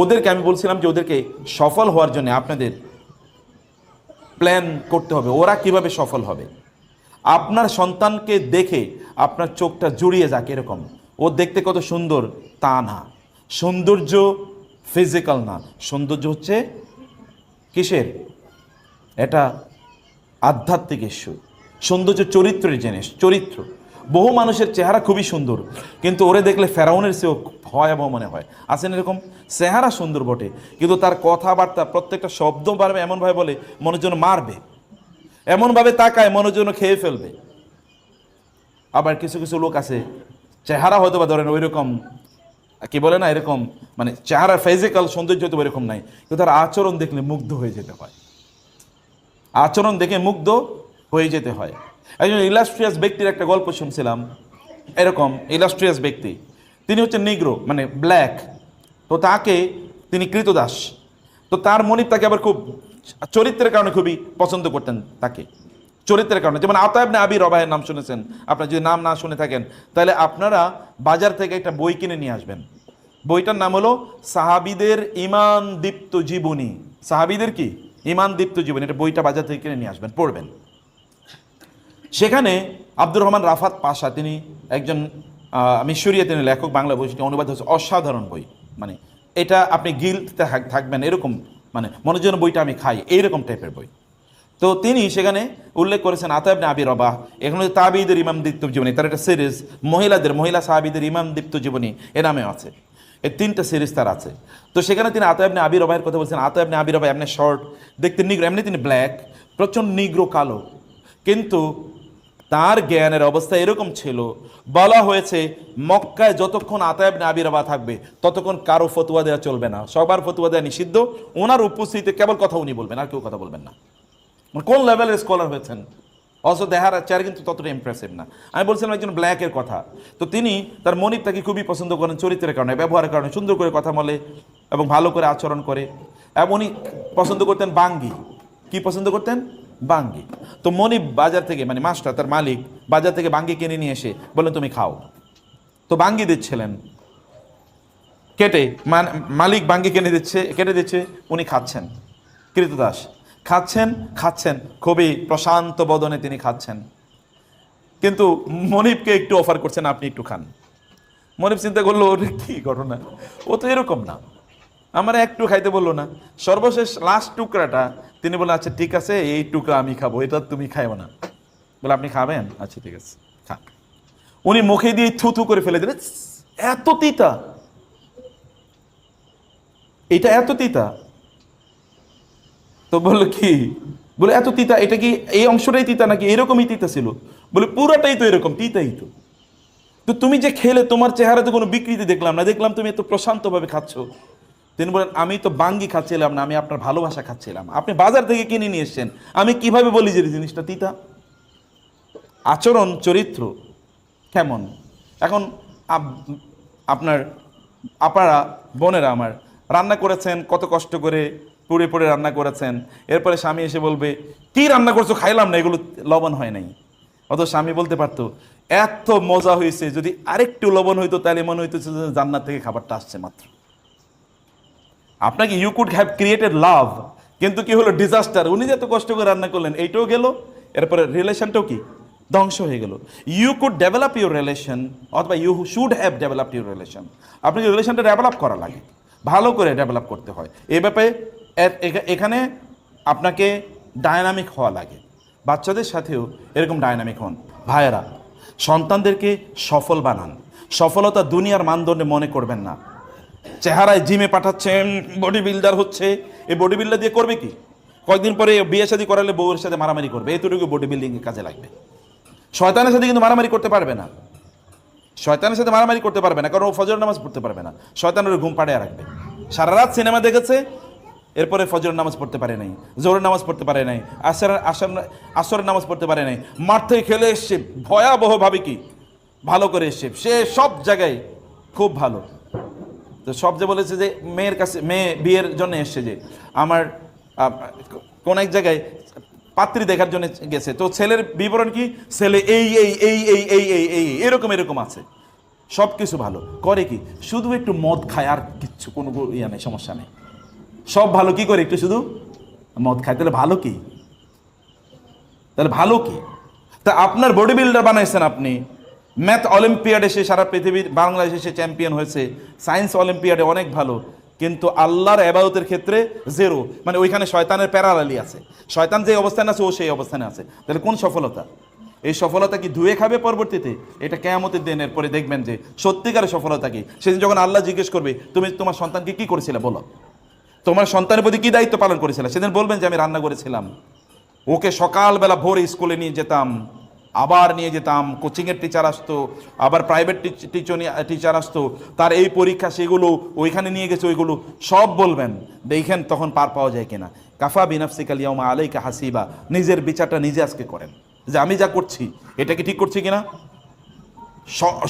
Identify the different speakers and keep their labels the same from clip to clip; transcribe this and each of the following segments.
Speaker 1: ওদেরকে আমি বলছিলাম যে ওদেরকে সফল হওয়ার জন্য আপনাদের প্ল্যান করতে হবে, ওরা কিভাবে সফল হবে। আপনার সন্তানকে দেখে আপনার চোখটা জুড়িয়ে যাক এরকম, ও দেখতে কত সুন্দর তা না। সৌন্দর্য ফিজিক্যাল না, সৌন্দর্য হচ্ছে কিসের? এটা আধ্যাত্মিক ইস্যু। সৌন্দর্য চরিত্রের জিনিস, চরিত্র। বহু মানুষের চেহারা খুবই সুন্দর, কিন্তু ওরে দেখলে ফেরাউনের চেয়েও ভয়াবহ মনে হয়। আছেন এরকম? চেহারা সুন্দর বটে, কিন্তু তার কথাবার্তা প্রত্যেকটা শব্দ পারবে এমনভাবে বলে মনের জন্য মারবে, এমনভাবে তাকায় মনের জন্য খেয়ে ফেলবে। আবার কিছু কিছু লোক আছে চেহারা হয়তো বা ধরেন ওই রকম কি বলে না, এরকম মানে চেহারার ফিজিক্যাল সৌন্দর্য হয়তো এরকম নাই, কিন্তু তার আচরণ দেখলে মুগ্ধ হয়ে যেতে হয়, আচরণ দেখে মুগ্ধ হয়ে যেতে হয়। একজন ইলাস্ট্রিয়াস ব্যক্তির একটা গল্প শুনছিলাম, এরকম ইলাস্ট্রিয়াস ব্যক্তি, তিনি হচ্ছেন নিগ্রো মানে ব্ল্যাক, তো তাকে তিনি কৃতদাস, তো তার মনিব তাকে আবার খুব চরিত্রের কারণে খুবই পছন্দ করতেন তাকে, চরিত্রের কারণে। যেমন আতা ইবনে আবি রবাহের নাম শুনেছেন, আপনারা যদি নাম না শুনে থাকেন তাহলে আপনারা বাজার থেকে একটা বই কিনে নিয়ে আসবেন। বইটার নাম হলো সাহাবীদের ঈমান দীপ্ত জীবনী। সাহাবীদের কি ঈমান দীপ্ত জীবনী, এটা বইটা বাজার থেকে কিনে নিয়ে আসবেন, পড়বেন। সেখানে আব্দুর রহমান রাফাত পাশা, তিনি একজন মিশরীয়, তিনি লেখক, বাংলা বইটি অনুবাদ হচ্ছে, অসাধারণ বই। মানে এটা আপনি গিলতে থাকবেন এরকম, মানে মনের জন্য বইটা আমি খাই এইরকম টাইপের বই। তো তিনি সেখানে উল্লেখ করেছেন আতা ইবনে আবি রবাহ, এখানে তাবিঈদের ইমাম দীপ্ত জীবনী, তার একটা সিরিজ, মহিলা সাহাবীদের ইমাম দীপ্ত জীবনী এ নামে আছে, এই 3টা সিরিজ তার আছে। তো সেখানে তিনি আতা ইবনে আবি রবাহের কথা বলছেন। আতা ইবনে আবি রবাহ এমনি শর্ট, দেখতে নিগ্রো, এমনি তিনি ব্ল্যাক, প্রচণ্ড নিগ্রো কালো, কিন্তু তার জ্ঞানের অবস্থা এরকম ছিল, বলা হয়েছে মক্কায় যতক্ষণ আতা ইবনে আবি রবাহ থাকবে ততক্ষণ কারো ফতোয়া দেওয়া চলবে না, সবার ফতোয়া দেওয়া নিষিদ্ধ, ওনার উপস্থিতিতে কেবল কথা উনি বলবেন, আর কেউ কথা বলবেন না। কোন লেভেলের স্কলার হয়েছেন, অথচ দেখার চেহারা কিন্তু ততটা ইমপ্রেসিভ না। আমি বলছিলাম একজন ব্ল্যাকের কথা, তো তিনি তার মনিব তাকে খুবই পছন্দ করেন চরিত্রের কারণে, ব্যবহারের কারণে, সুন্দর করে কথা বলে এবং ভালো করে আচরণ করে। এবং উনি পছন্দ করতেন বাঙ্গি। কি পছন্দ করতেন? বাঙ্গি। তো মনিব বাজার থেকে, মানে মাস্টার, তার মালিক বাজার থেকে বাঙ্গি কিনে নিয়ে এসে বললেন তুমি খাও। তো বাঙ্গি দিচ্ছিলেন কেটে, মালিক বাঙ্গি কেটে দিচ্ছে, উনি খাচ্ছেন, কৃতদাস খাচ্ছেন খুবই প্রশান্ত বদনে তিনি খাচ্ছেন, কিন্তু মনিবকে একটু অফার করছেন আপনি একটু খান। মনিব চিন্তা করলো ওরে কি ঘটনা, ও তো এরকম না, আমার একটু খাইতে বললো না। সর্বশেষ লাস্ট টুকরাটা তিনি বললেন আচ্ছা ঠিক আছে এই টুকরা আমি খাবো, এটা তুমি খাইও না। বলে আপনি খাবেন? আচ্ছা ঠিক আছে খা। উনি মুখে দিয়ে থুথু করে ফেলে দিলেন, এত তিতা, এটা এত তিতা। তো বললো কি, বলে এত তিতা, এটা কি এই অংশটাই তিতা নাকি এরকমই তিতা ছিল? বলে পুরোটাই তো এরকম তিতাই তো। তো তুমি যে খেলে তোমার চেহারাতে কোনো বিকৃতি দেখলাম না, দেখলাম তুমি এত প্রশান্তভাবে খাচ্ছ। তিনি বলেন আমি তো বাঙ্গি খাচ্ছিলাম না, আমি আপনার ভালোবাসা খাচ্ছিলাম, আপনি বাজার থেকে কিনে নিয়ে এসছেন, আমি কিভাবে বলি যে জিনিসটা তিতা? আচরণ চরিত্র কেমন। এখন আপনারা বোনেরা আমার রান্না করেছেন, কত কষ্ট করে পুড়ে পুড়ে রান্না করেছেন, এরপরে স্বামী এসে বলবে কি রান্না করছো, খাইলাম না, এগুলো লবণ হয় নাই। অত স্বামী বলতে পারতো এত মজা হয়েছে, যদি আরেকটু লবণ হইতো তাহলে মনে হইতো জান্নাত থেকে খাবারটা আসছে মাত্র। আপনাকে ইউ কুড হ্যাভ ক্রিয়েটেড লাভ, কিন্তু কি হলো ডিজাস্টার, উনি যে এত কষ্ট করে রান্না করলেন এইটাও গেল, এরপরে রিলেশনটাও কি ধ্বংস হয়ে গেল। You could develop your relation, অথবা you should have develop your relation. আপনাকে রিলেশনটা ডেভেলপ করা লাগে, ভালো করে ডেভেলপ করতে হয়। এই ব্যাপারে এখানে আপনাকে ডায়নামিক হওয়া লাগে। বাচ্চাদের সাথেও এরকম ডায়নামিক হন। ভাইয়েরা, সন্তানদেরকে সফল বানান। সফলতা দুনিয়ার মানদণ্ডে মনে করবেন না। চেহারায় জিমে পাঠাচ্ছেন, বডি বিল্ডার হচ্ছে, এই বডি বিল্ডার দিয়ে করবে কি? কয়েকদিন পরে বিয়ে শাদী করালে বউয়ের সাথে মারামারি করবে, এতটুকু বডি বিল্ডিংয়ে কাজে লাগবে। শয়তানের সাথে কিন্তু মারামারি করতে পারবে না, শয়তানের সাথে মারামারি করতে পারবে না, কারণ ও ফজর নামাজ পড়তে পারবে না, শয়তানের ঘুম পাড়িয়ে রাখবে। সারা রাত সিনেমা দেখেছে, এরপরে ফজর নামাজ পড়তে পারে নাই, জোহরের নামাজ পড়তে পারে নাই, আসরের নামাজ পড়তে পারে নাই, মাঠ থেকে খেলে এসছে ভয়াবহভাবে, কি ভালো করে এসছে, সে সব জায়গায় খুব ভালো। তো সব যে বলেছে যে মেয়ের কাছে, মেয়ে বিয়ের জন্য এসছে, যে আমার কোন এক জায়গায় পাত্রী দেখার জন্য গেছে, তো ছেলের বিবরণ কি, ছেলে এই এই এই এই এই এই এই এরকম এরকম আছে। সব কিছু ভালো, করে কি শুধু একটু মদ খায়, আর কিচ্ছু কোনো ইয়া নেই, সমস্যা নেই। সব ভালো, কি করে একটু শুধু মদ খায়, তাহলে ভালো কি? তাহলে ভালো কি? তা আপনার বডি বিল্ডার বানাইছেন আপনি, ম্যাথ অলিম্পিয়াডে সে সারা পৃথিবীর, বাংলাদেশে সে চ্যাম্পিয়ন হয়েছে, সায়েন্স অলিম্পিয়াডে অনেক ভালো, কিন্তু আল্লাহর ইবাদতের ক্ষেত্রে জিরো। মানে ওইখানে শয়তানের প্যারালালি আছে, শয়তান যে অবস্থানে আছে ও সেই অবস্থানে আছে। তাহলে কোন সফলতা? এই সফলতা কি ধুয়ে খাবে পরবর্তীতে? এটা কিয়ামতের দিনের পরে দেখবেন যে সত্যিকারের সফলতা কি। সেদিন যখন আল্লাহ জিজ্ঞেস করবে তুমি তোমার সন্তানকে কি করেছিলে বলো, তোমার সন্তানের প্রতি কি দায়িত্ব পালন করেছিলে, সেদিন বলবেন যে আমি রান্না করেছিলাম, ওকে সকালবেলা ভোরে স্কুলে নিয়ে যেতাম, আবার নিয়ে যেতাম, কোচিংয়ের টিচার আসতো, আবার প্রাইভেট টিচার আসতো, তার এই পরীক্ষা সেগুলো ওইখানে নিয়ে গেছে, ওইগুলো সব বলবেন। দেখেন তখন পার পাওয়া যায় কিনা। কাফা বিনাফসিকা লিয়াউমা আলাইকা হাসিবা, নিজের বিচারটা নিজে আজকে করেন যে আমি যা করছি এটা কি ঠিক করছি কিনা।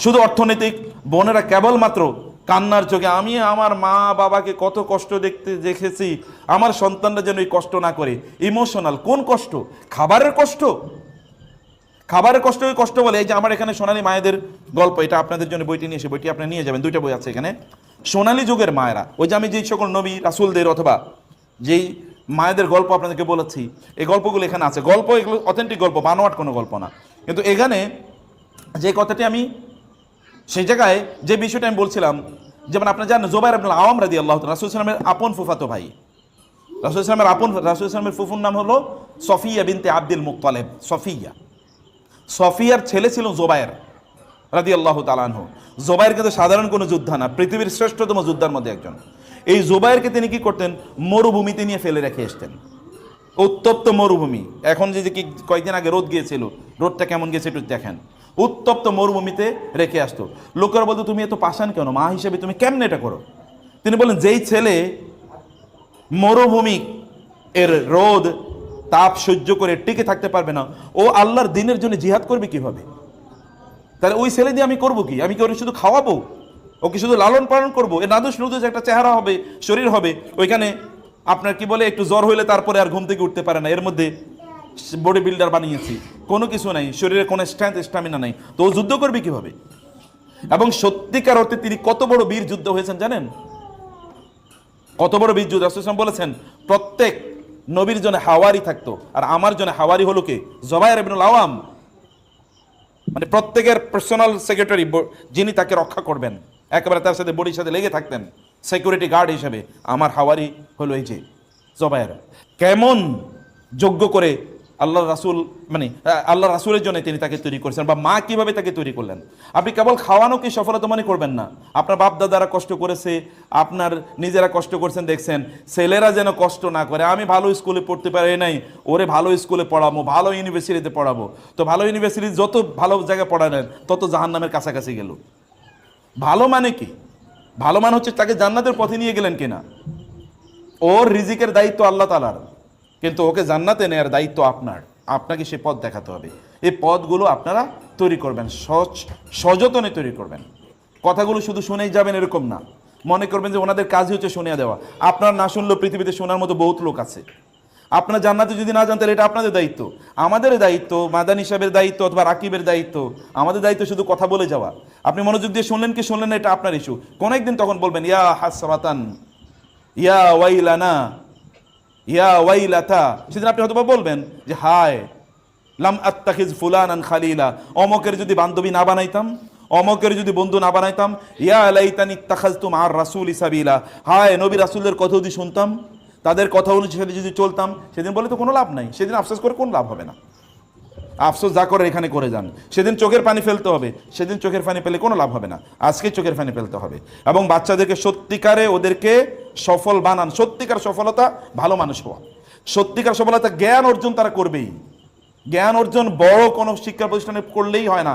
Speaker 1: শুধু অর্থনৈতিক, বোনেরা কেবলমাত্র কান্নার চোখে আমি আমার মা বাবাকে কত কষ্ট দেখেছি, আমার সন্তানরা যেন এই কষ্ট না করে। ইমোশনাল কোন কষ্ট? খাবারের কষ্ট, খাবারের কষ্ট ওই কষ্ট বলে। এই যে আমার এখানে সোনালী মায়েদের গল্প, এটা আপনাদের জন্য বইটি নিয়ে এসে, বইটি আপনি নিয়ে যাবেন, 2টা বই আছে এখানে। সোনালী যুগের মায়েরা, ওই যে আমি যেই সকল নবী রাসূলদের অথবা যেই মায়েদের গল্প আপনাদেরকে বলেছি, এই গল্পগুলো এখানে আছে। গল্প এগুলো অথেন্টিক গল্প, বানোয়াট কোনো গল্প না। কিন্তু এখানে যে কথাটি আমি সেই জায়গায় যে বিষয়টা আমি বলছিলাম, যেমন আপনারা জানেন জুবাইর ইবনে আওয়াম রাদিয়াল্লাহু তাআলা রাসূল সাল্লাল্লাহু আলাইহি ওয়াসাল্লামের আপন ফুফাতো ভাই। রাসূল সাল্লাল্লাহু ফুফুর নাম হলো সফিয়া বিনতে আব্দুল মুত্তালিব। সফিয়ার ছেলে ছিল জুবাইর রাদিয়াল্লাহু তাআলা আনহু। জুবাইর কিন্তু সাধারণ কোনো যোদ্ধা না, পৃথিবীর শ্রেষ্ঠতম যোদ্ধার মধ্যে একজন। এই জুবাইরকে তিনি কি করতেন, মরুভূমিতে নিয়ে ফেলে রেখে আসতেন। উত্তপ্ত মরুভূমি, এখন যে কি কয়েকদিন আগে রোদ গিয়েছিল, রোদটা কেমন গেছে একটু দেখেন। উত্তপ্ত মরুভূমিতে রেখে আসতো। লোকেরা বলতো তুমি এত পাষাণ কেন, মা হিসেবে তুমি কেমনে এটা করো? তিনি বলেন যেই ছেলে মরুভূমি এর রোদ তাপ সহ্য করে টিকে থাকতে পারবে না, ও আল্লাহর দিনের জন্য জিহাদ করবে কিভাবে? তাহলে ওই ছেলে দিয়ে আমি করবো কি? আমি কি ওকে শুধু খাওয়াবো, ওকে শুধু লালন পালন করবো? এর নাদুস নুদুস একটা চেহারা হবে, শরীর হবে, ওইখানে আপনার কি বলে একটু জ্বর হইলে তারপরে আর ঘুম থেকে উঠতে পারে না, এর মধ্যে বডি বিল্ডার বানিয়েছি, কোনো কিছু নাই, শরীরে কোনো স্ট্রেংথ স্ট্যামিনা নাই, তো ও যুদ্ধ করবে কিভাবে? এবং সত্যিকার অর্থে তিনি কত বড় বীর যুদ্ধ হয়েছেন জানেন? কত বড় বীর যুদ্ধ! রাসূল সাল্লাল্লাহু আলাইহি ওয়াসাল্লাম বলেছেন প্রত্যেক নবীর জন্য হাওয়ারি থাকতো, আর আমার জন্য হাওয়ারি হলো কে? জুবাইর ইবনুল আওয়াম। মানে প্রত্যেকের পার্সোনাল সেক্রেটারি, যিনি তাকে রক্ষা করবেন, একেবারে তার সাথে বডির সাথে লেগে থাকতেন সিকিউরিটি গার্ড হিসেবে, আমার হাওয়ারি হলো এই যে জুবাইর। কেমন যোগ্য করে আল্লাহ রাসূল, মানে আল্লাহ রাসূলের জন্য তিনি তাকে তৈরি করেছেন, বা মা কিভাবে তাকে তৈরি করলেন। আপনি কেবল খাওয়ানোকে সফলতা মনে করবেন না, আপনার বাপ দাদারা কষ্ট করেছে, আপনার নিজেরা কষ্ট করেছেন, দেখছেন ছেলেরা যেন কষ্ট না করে। আমি ভালো স্কুলে পড়তে পারি নাই, ওরে ভালো স্কুলে পড়াবো, ভালো ইউনিভার্সিটিতে পড়াবো। তো ভালো ইউনিভার্সিটি যত ভালো জায়গায় পড়ালেন তত জাহান্নামের কাছাকাছি গেল। ভালো মানে কি? ভালো মানে হচ্ছে তাকে জান্নাতের পথে নিয়ে গেলেন কিনা। ওর রিজিকের দায়িত্ব আল্লাহ তাআলার, কিন্তু ওকে জান্নাতে নেয়ার দায়িত্ব আপনার। আপনাকে সে পথ দেখাতে হবে। এই পথগুলো আপনারা তৈরি করবেন, সযত্নে তৈরি করবেন। কথাগুলো শুধু শুনেই যাবেন এরকম না, মনে করবেন যে ওনাদের কাজই হচ্ছে শুনিয়ে দেওয়া। আপনার না শুনলেও পৃথিবীতে শোনার মতো বহুত লোক আছে। আপনার জান্নাতে যদি না যান তাহলে এটা আপনাদের দায়িত্ব। আমাদের দায়িত্ব, মাদানী সাহেবের দায়িত্ব অথবা রাকিবের দায়িত্ব, আমাদের দায়িত্ব শুধু কথা বলে যাওয়া। আপনি মনোযোগ দিয়ে শুনলেন কি শুনলেন না, এটা আপনার ইস্যু। কোন একদিন তখন বলবেন ইয়া হাসরাতান, ইয়া ওয়াইলানা, ইয়া ওয়াইলাতা। সেদিন আপনি হয়তো বলবেন যে হায় লাম আত্তাখিজ ফুলানান খালিলা, অমকের যদি বান্ধবী না বানাইতাম, অমকের যদি বন্ধু না বানাইতাম। ইয়া লাইতানি ইত্তাখাযতু মা'আর রাসূলি সাবিলা, হায় নবী রাসূলের কথা যদি শুনতাম, তাদের কথা অনুযায়ী যদি চলতাম। সেদিন বলে তো কোনো লাভ নাই, সেদিন আফসোস করে কোনো লাভ হবে না। আফসোস যা করে এখানে করে যান। সেদিন চোখের পানি ফেলতে হবে, সেদিন চোখের পানি পেলে কোনো লাভ হবে না। আজকে চোখের পানি ফেলতে হবে এবং বাচ্চাদেরকে সত্যিকারে ওদেরকে সফল বানান। সত্যিকার সফলতা ভালো মানুষ হওয়া, সত্যিকার সফলতা জ্ঞান অর্জন তারা করবেই। জ্ঞান অর্জন বড় কোনো শিক্ষা প্রতিষ্ঠানে করলেই হয় না।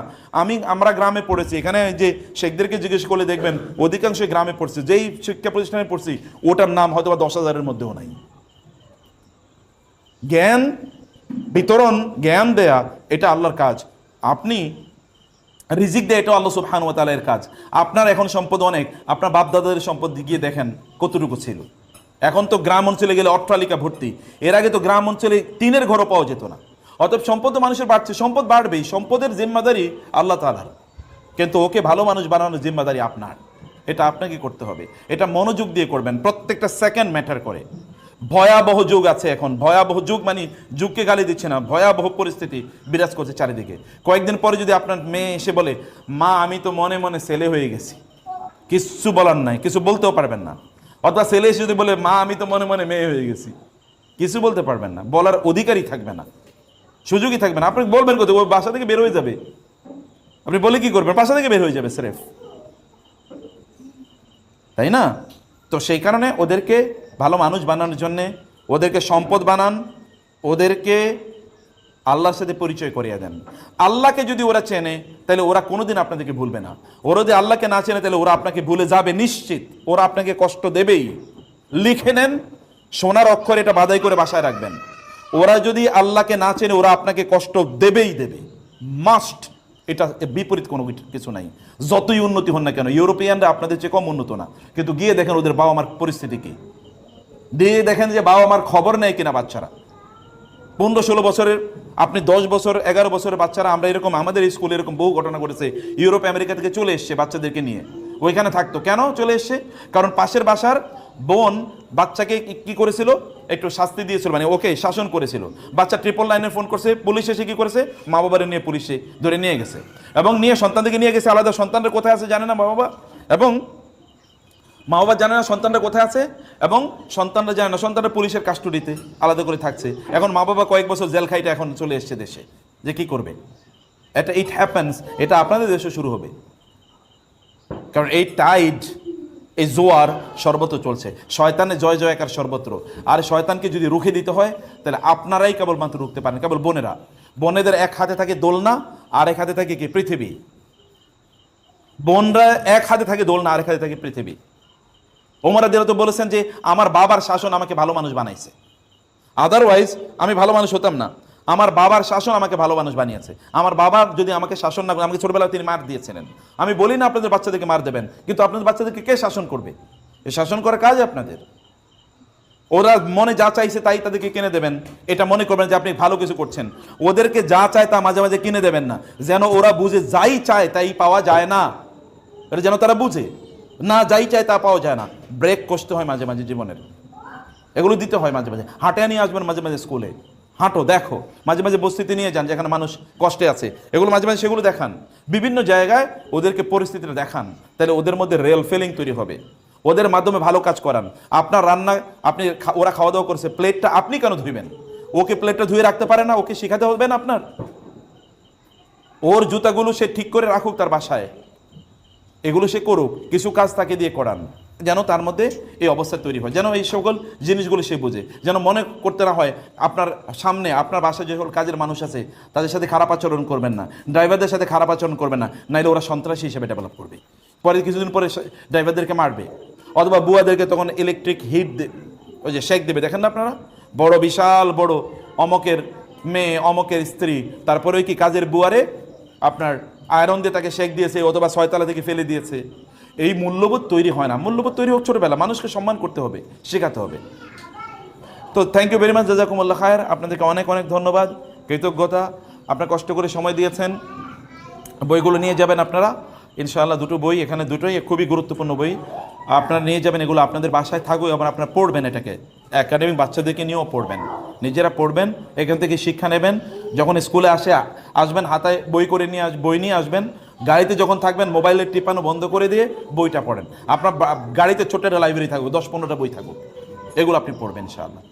Speaker 1: আমরা গ্রামে পড়েছি, এখানে যে শেখদেরকে জিজ্ঞেস করলে দেখবেন অধিকাংশ গ্রামে পড়ছে। যেই শিক্ষা প্রতিষ্ঠানে পড়ছি ওটার নাম হয়তো বা 10,000-এর মধ্যেও নাই। জ্ঞান বিতরণ, জ্ঞান দেয়া এটা আল্লাহর কাজ। আপনি রিজিক দেয় এটা আল্লাহ সুবহানাহু ওয়া তাআলার কাজ। আপনার এখন সম্পদ অনেক, আপনার বাপ দাদাদের সম্পদ গিয়ে দেখেন কতটুকু ছিল। এখন তো গ্রাম অঞ্চলে গেলে অট্টালিকা ভর্তি, এর আগে তো গ্রাম অঞ্চলে টিনের ঘরও পাওয়া যেত না। অতএব সম্পদ তো মানুষের বাড়ছে, সম্পদ বাড়বেই, সম্পদের জিম্মাদারি আল্লাহ তাআলার। কিন্তু ওকে ভালো মানুষ বানানোর জিম্মাদারি আপনার, এটা আপনাকে করতে হবে। এটা মনোযোগ দিয়ে করবেন, প্রত্যেকটা সেকেন্ড ম্যাটার করে। ভয়াবহ যুগ আছে এখন, ভয়াবহ যুগ মানে যুগকে গালি দিচ্ছে না, ভয়াবহ পরিস্থিতি বিরাজ করছে চারিদিকে। কয়েকদিন পরে যদি আপনার মেয়ে এসে বলে, মা আমি তো মনে মনে ছেলে হয়ে গেছি, কিচ্ছু বলার নাই, কিছু বলতেও পারবেন না। অথবা ছেলে এসে যদি বলে, মা আমি তো মনে মনে মেয়ে হয়ে গেছি, কিছু বলতে পারবেন না, বলার অধিকারই থাকবে না, সুযোগই থাকবে না। আপনি বলবেন কোথায়? ওই বাসা থেকে বের হয়ে যাবে। আপনি বলে কি করবেন? বাসা থেকে বের হয়ে যাবে স্রেফ, তাই না? তো সেই কারণে ওদেরকে ভালো মানুষ বানানোর জন্যে ওদেরকে সম্পদ বানান, ওদেরকে আল্লাহর সাথে পরিচয় করিয়ে দেন। আল্লাহকে যদি ওরা চেনে তাহলে ওরা কোনোদিন আপনাদেরকে ভুলবে না। ওরা যদি আল্লাহকে না চেনে তাহলে ওরা আপনাকে ভুলে যাবে নিশ্চিত, ওরা আপনাকে কষ্ট দেবেই। লিখে নেন, সোনার অক্ষরে এটা বাধাই করে বাসায় রাখবেন। ওরা যদি আল্লাহকে না চেনে ওরা আপনাকে কষ্ট দেবেই দেবে, মাস্ট। এটা বিপরীত কোনো কিছু নাই। যতই উন্নতি হন না কেন, ইউরোপিয়ানরা আপনাদের চেয়ে কম উন্নত না, কিন্তু গিয়ে দেখেন ওদের বাবা মার পরিস্থিতি কি, দিয়ে দেখেন যে বাবা মার খবর নেয় কিনা বাচ্চারা। 15-16 বছরের, আপনি 10 বছর 11 বছরের বাচ্চারা, আমরা এরকম আমাদের স্কুলে এরকম বহু ঘটনা ঘটেছে, ইউরোপ আমেরিকা থেকে চলে এসছে বাচ্চাদেরকে নিয়ে, ওইখানে থাকতো। কেন চলে এসছে? কারণ পাশের বাসার বোন বাচ্চাকে কি করেছিল, একটু শাস্তি দিয়েছিল, মানে ওকে শাসন করেছিল। বাচ্চা 999 ফোন করছে, পুলিশ এসে কি করেছে, মা বাবারে নিয়ে পুলিশে ধরে নিয়ে গেছে, এবং নিয়ে সন্তানদেরকে নিয়ে গেছে আলাদা। সন্তানরা কোথায় আছে জানে না মা বাবা, এবং মা বাবা জানে না সন্তানরা কোথায় আছে, এবং সন্তানরা জানে না, সন্তানরা পুলিশের কাস্টডিতে আলাদা করে থাকছে। এখন মা বাবা কয়েক বছর জেল খাইটা এখন চলে এসছে দেশে, যে কি করবে। এটা ইট হ্যাপেন্স, এটা আপনাদের দেশে শুরু হবে। কারণ এই টাইড, এই জোয়ার সর্বত্র চলছে, শয়তানের জয় জয়কার সর্বত্র। আর শয়তানকে যদি রুখে দিতে হয় তাহলে আপনারাই কেবলমাত্র রুখতে পারেন, কেবল বোনেরা। বোনেদের এক হাতে থাকে দোলনা, আর এক হাতে থাকে কি পৃথিবী। বোনরা এক হাতে থাকে দোলনা, আর এক হাতে থাকে পৃথিবী। ওমর রাদিয়াল্লাহু তো বলেছেন যে আমার বাবার শাসন আমাকে ভালো মানুষ বানাইছে, আদারওয়াইজ আমি ভালো মানুষ হতাম না। আমার বাবার শাসন আমাকে ভালো মানুষ বানিয়েছে। আমার বাবা যদি আমাকে শাসন না করে, আমাকে ছোটবেলায় তিনি মার দিয়েছিলেন। আমি বলি না আপনাদের বাচ্চাদেরকে মার দেবেন, কিন্তু আপনাদের বাচ্চাদেরকে কে শাসন করবে? এই শাসন করার কাজ আপনাদের। ওরা মনে যা চাইছে তাই তাদেরকে কিনে দেবেন, এটা মনে করবেন যে আপনি ভালো কিছু করছেন। ওদেরকে যা চায় তা মাঝে মাঝে কিনে দেবেন না, যেন ওরা বুঝে যাই চায় তাই পাওয়া যায় না, এটা যেন তারা বুঝে না, যাই চায় তা পাওয়া যায় না। ব্রেক কষতে হয় মাঝে মাঝে জীবনের, এগুলো দিতে হয় মাঝে মাঝে। হাঁটে নিয়ে আসবেন মাঝে মাঝে স্কুলে, হাঁটো, দেখো, মাঝে মাঝে বস্তিতে নিয়ে যান যেখানে মানুষ কষ্টে আছে, এগুলো মাঝে মাঝে সেগুলো দেখান। বিভিন্ন জায়গায় ওদেরকে পরিস্থিতিটা দেখান, তাহলে ওদের মধ্যে রিয়েল ফিলিং তৈরি হবে। ওদের মাধ্যমে ভালো কাজ করান। আপনার রান্না, আপনি ওরা খাওয়া দাওয়া করছে, প্লেটটা আপনি কেন ধুইবেন? ওকে প্লেটটা ধুয়ে রাখতে পারে না? ওকে শেখাতে হবে না আপনার? ওর জুতাগুলো সে ঠিক করে রাখুক তার বাসায়, এগুলো সে করুক, কিছু কাজ তাকে দিয়ে করান, যেন তার মধ্যে এই অবস্থা তৈরি হয়, যেন এই সকল জিনিসগুলো সে বোঝে, যেন মনে করতে না হয় আপনার সামনে আপনার বাসায় যে সকল কাজের মানুষ আছে তাদের সাথে খারাপ আচরণ করবেন না, ড্রাইভারদের সাথে খারাপ আচরণ করবেন না, নাইলে ওরা সন্ত্রাসী হিসেবে ডেভেলপ করবে, পরে কিছুদিন পরে ড্রাইভারদেরকে মারবে, অথবা বুয়াদেরকে তখন ইলেকট্রিক হিট ওই যে শেক দেবে। দেখেন না আপনারা, বড় বিশাল বড় অমকের মেয়ে, অমকের স্ত্রী, তারপরে কি কাজের বুয়ারে আপনার আয়রন দিয়ে তাকে শেক দিয়েছে, অথবা 6 তলা থেকে ফেলে দিয়েছে। এই মূল্যবোধ তৈরি হয় না। মূল্যবোধ তৈরি হোক ছোটবেলা, মানুষকে সম্মান করতে হবে, শেখাতে হবে। তো থ্যাংক ইউ ভেরি মাচ, জাযাকুমুল্লাহ খায়ের। আপনাদেরকে অনেক অনেক ধন্যবাদ, কৃতজ্ঞতা। আপনারা কষ্ট করে সময় দিয়েছেন। বইগুলো নিয়ে যাবেন আপনারা ইনশাআল্লাহ। দুটো বই এখানে, দুটোই খুবই গুরুত্বপূর্ণ বই। আপনারা নিয়ে যাবেন, এগুলো আপনাদের বাসায় থাকবে, আবার আপনারা পড়বেন, এটাকে একাডেমিক বাচ্চাদেরকে নিয়েও পড়বেন, নিজেরা পড়বেন, এখান থেকে শিক্ষা নেবেন। যখন স্কুলে আসবেন হাতায় বই করে নিয়ে বই নিয়ে আসবেন। গাড়িতে যখন থাকবেন মোবাইলের টিপানো বন্ধ করে দিয়ে বইটা পড়েন। আপনার গাড়িতে ছোট্ট একটা লাইব্রেরি থাকবে, 10-15টা বই থাকুক, এগুলো আপনি পড়বেন ইনশাআল্লাহ।